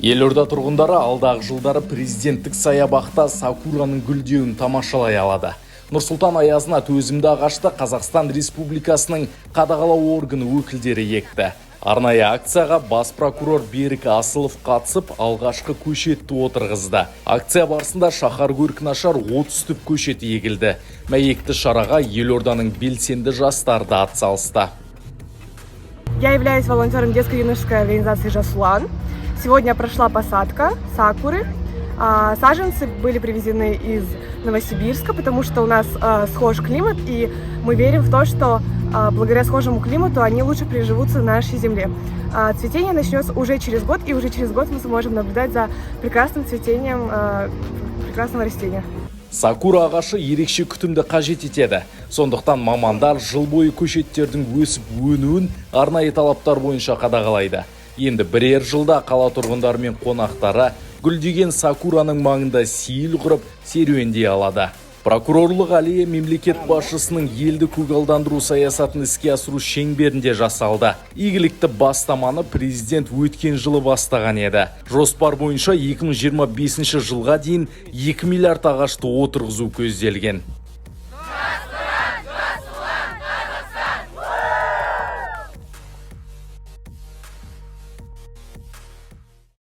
Елорда тұрғындары алдағы жылдары президенттік саябақта сакураның гүлдеуін тамашалай алады. Нұрсұлтан аязына төзімді ағашты Қазақстан Республикасының қадағалау органы өкілдері екті. Арнайы акцияға бас прокурор Берік Асылов қатысып, алғашқы көшетті отырғызды. Акция барысында шаһар көркін ашар 30 түп көшет егілді. Мәйекті шараға елорданың белсенді жастары да атсалысты. Я являюсь волонтером детско-юношеской организации «Жасулан». Сегодня прошла посадка сакуры. Саженцы были привезены из Новосибирска, потому что у нас схож климат, и мы верим в то, что благодаря схожему климату они лучше приживутся на нашей земле. Цветение начнется уже через год, и уже через год мы сможем наблюдать за прекрасным цветением прекрасного растения. Сакура ағашы ерекше күтімді қажет етеді. Сондықтан мамандар жыл бойы көшеттердің өсіп-өнуін арнайы талаптар бойынша қадағалайды. Енді бірер жылда қала тұрғындары мен қонақтары гүлдеген сакураның маңында сейіл құрып серуендей алады. Прокурорлық аллея мемлекет басшысының елді көгалдандыру саясатын іске асыру шеңберінде жасалды. Игілікті бастаманы президент өткен жылы бастаған еді. Жоспар бойынша 2025 жылға дейін 2 миллиард ағашты отырғызу көзделген.